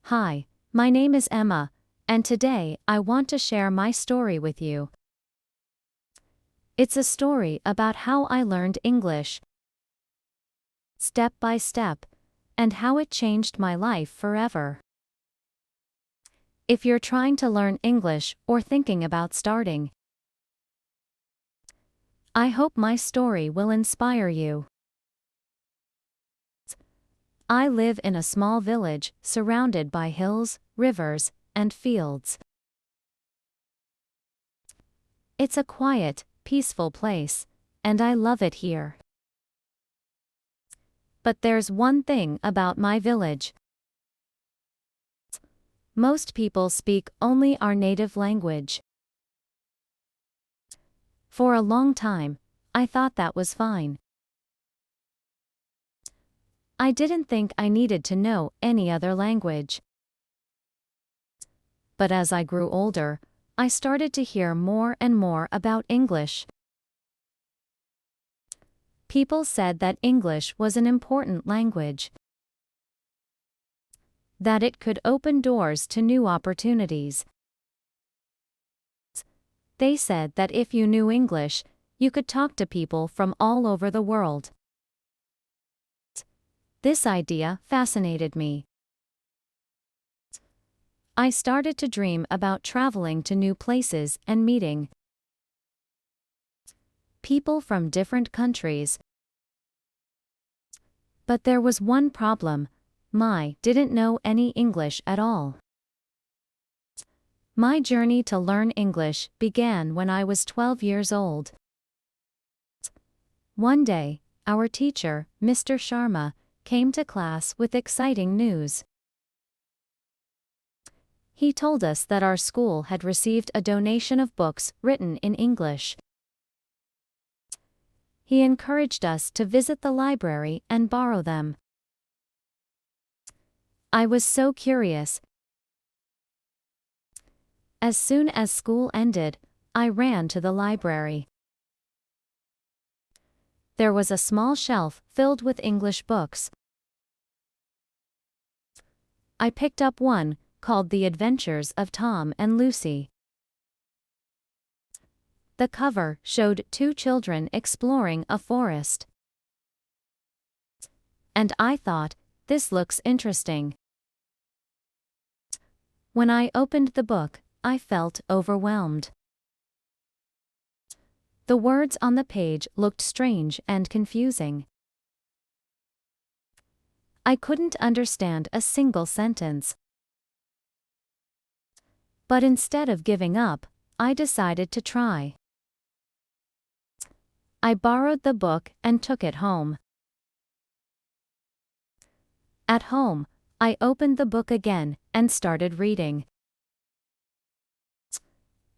Hi, my name is Emma, and today I want to share my story with you. It's a story about how I learned English, step by step, and how it changed my life forever. If you're trying to learn English or thinking about starting, I hope my story will inspire you. I live in a small village surrounded by hills, rivers, and fields. It's a quiet, peaceful place, and I love it here. But there's one thing about my village. Most people speak only our native language. For a long time, I thought that was fine. I didn't think I needed to know any other language. But as I grew older, I started to hear more and more about English. People said that English was an important language, that it could open doors to new opportunities. They said that if you knew English, you could talk to people from all over the world. This idea fascinated me. I started to dream about traveling to new places and meeting people from different countries. But there was one problem. I didn't know any English at all. My journey to learn English began when I was 12 years old. One day, our teacher, Mr. Sharma, came to class with exciting news. He told us that our school had received a donation of books written in English. He encouraged us to visit the library and borrow them. I was so curious. As soon as school ended, I ran to the library. There was a small shelf filled with English books. I picked up one, called The Adventures of Tom and Lucy. The cover showed two children exploring a forest. And I thought, this looks interesting. When I opened the book, I felt overwhelmed. The words on the page looked strange and confusing. I couldn't understand a single sentence. But instead of giving up, I decided to try. I borrowed the book and took it home. At home, I opened the book again and started reading.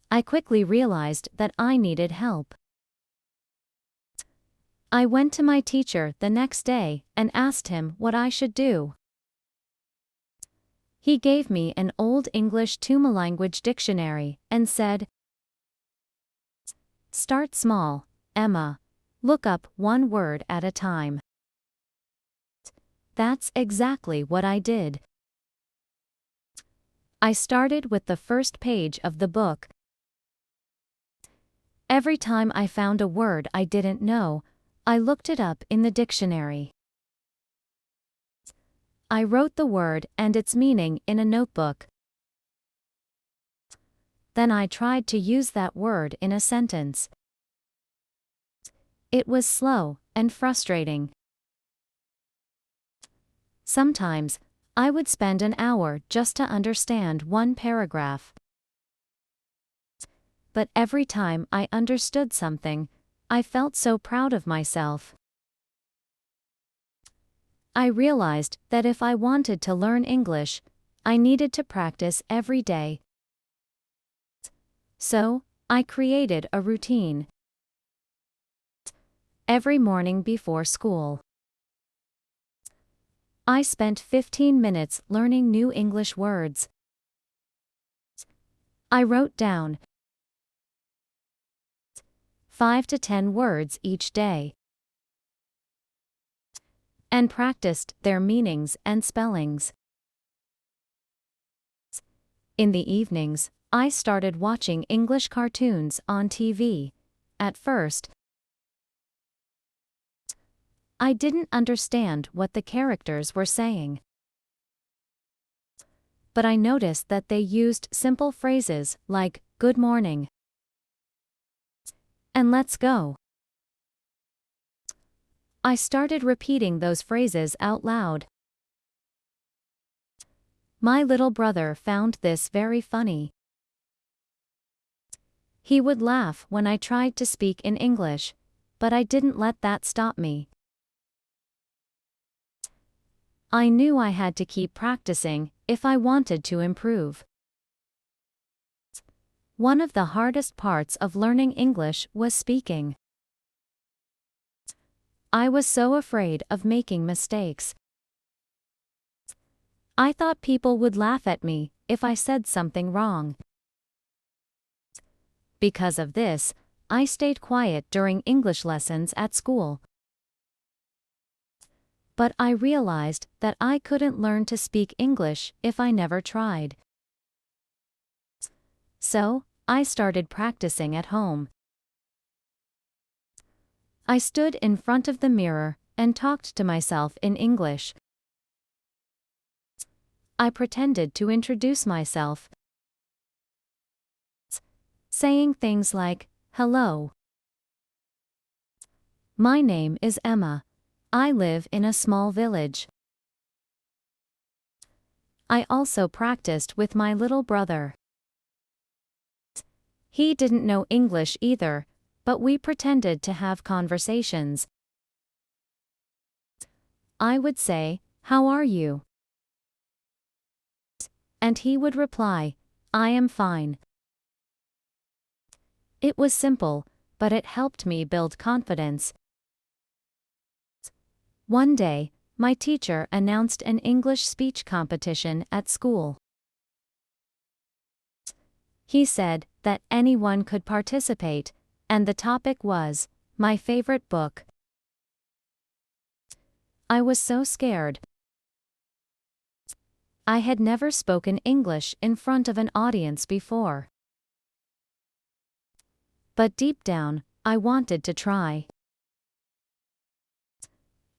I quickly realized that I needed help. I went to my teacher the next day and asked him what I should do. He gave me an old English two-language dictionary and said, "Start small, Emma. Look up one word at a time." That's exactly what I did. I started with the first page of the book. Every time I found a word I didn't know, I looked it up in the dictionary. I wrote the word and its meaning in a notebook. Then I tried to use that word in a sentence. It was slow and frustrating. Sometimes, I would spend an hour just to understand one paragraph. But every time I understood something, I felt so proud of myself. I realized that if I wanted to learn English, I needed to practice every day. So, I created a routine. Every morning before school, I spent 15 minutes learning new English words. I wrote down 5 to 10 words each day and practiced their meanings and spellings. In the evenings, I started watching English cartoons on TV. At first, I didn't understand what the characters were saying. But I noticed that they used simple phrases like, "Good morning," and "Let's go." I started repeating those phrases out loud. My little brother found this very funny. He would laugh when I tried to speak in English, but I didn't let that stop me. I knew I had to keep practicing if I wanted to improve. One of the hardest parts of learning English was speaking. I was so afraid of making mistakes. I thought people would laugh at me if I said something wrong. Because of this, I stayed quiet during English lessons at school. But I realized that I couldn't learn to speak English if I never tried. So, I started practicing at home. I stood in front of the mirror and talked to myself in English. I pretended to introduce myself, saying things like, "Hello. My name is Emma. I live in a small village." I also practiced with my little brother. He didn't know English either, but we pretended to have conversations. I would say, "How are you?" And he would reply, "I am fine." It was simple, but it helped me build confidence. One day, my teacher announced an English speech competition at school. He said that anyone could participate, and the topic was my favorite book. I was so scared. I had never spoken English in front of an audience before. But deep down, I wanted to try.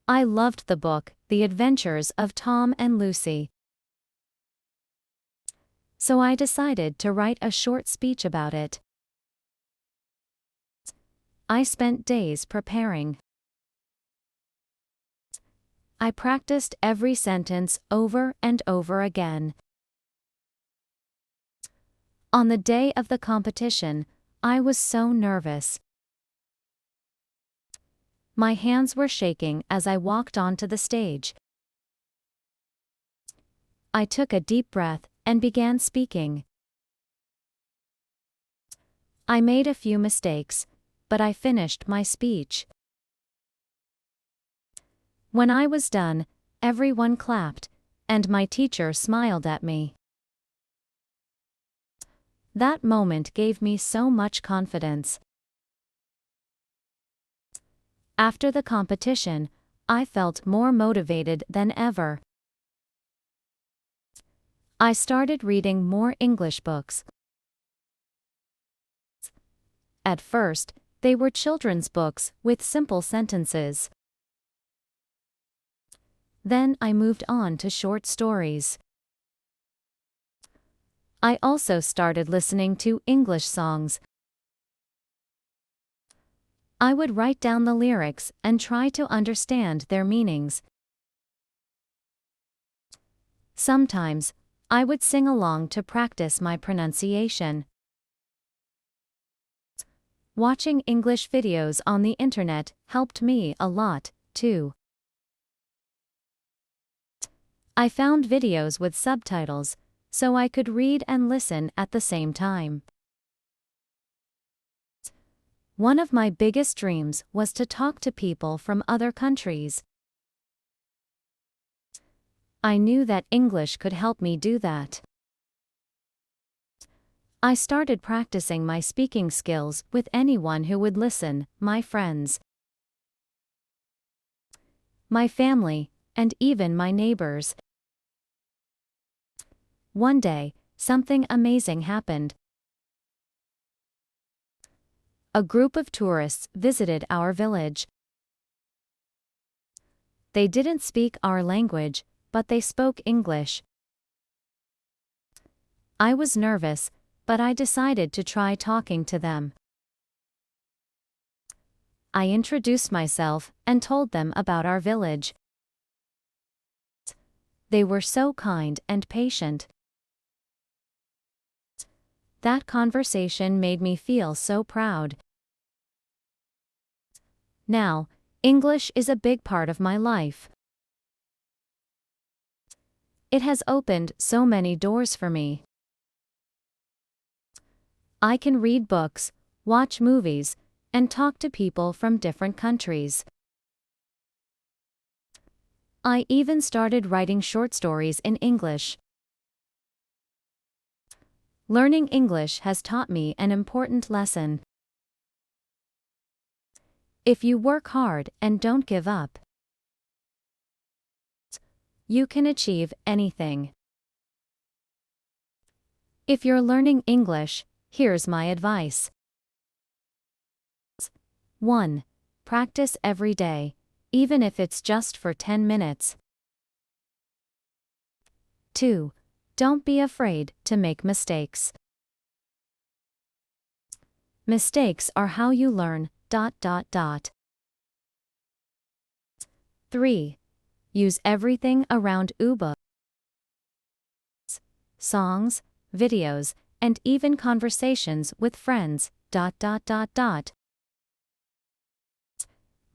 I loved the book, The Adventures of Tom and Lucy. So I decided to write a short speech about it. I spent days preparing. I practiced every sentence over and over again. On the day of the competition, I was so nervous. My hands were shaking as I walked onto the stage. I took a deep breath and began speaking. I made a few mistakes, but I finished my speech. When I was done, everyone clapped, and my teacher smiled at me. That moment gave me so much confidence. After the competition, I felt more motivated than ever. I started reading more English books. At first, they were children's books with simple sentences. Then I moved on to short stories. I also started listening to English songs. I would write down the lyrics and try to understand their meanings. Sometimes, I would sing along to practice my pronunciation. Watching English videos on the internet helped me a lot, too. I found videos with subtitles, so I could read and listen at the same time. One of my biggest dreams was to talk to people from other countries. I knew that English could help me do that. I started practicing my speaking skills with anyone who would listen, my friends, my family, and even my neighbors. One day, something amazing happened. A group of tourists visited our village. They didn't speak our language, but they spoke English. I was nervous, but I decided to try talking to them. I introduced myself and told them about our village. They were so kind and patient. That conversation made me feel so proud. Now, English is a big part of my life. It has opened so many doors for me. I can read books, watch movies, and talk to people from different countries. I even started writing short stories in English. Learning English has taught me an important lesson. If you work hard and don't give up, you can achieve anything. If you're learning English, here's my advice. 1. Practice every day, even if it's just for 10 minutes. 2. Don't be afraid to make mistakes. Mistakes are how you learn. 3. Use everything around Uba. Songs, videos, and even conversations with friends.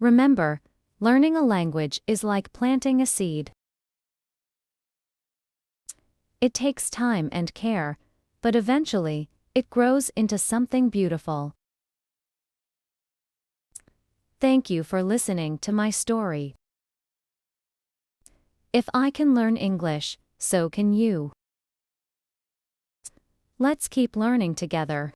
Remember, learning a language is like planting a seed. It takes time and care, but eventually, it grows into something beautiful. Thank you for listening to my story. If I can learn English, so can you. Let's keep learning together.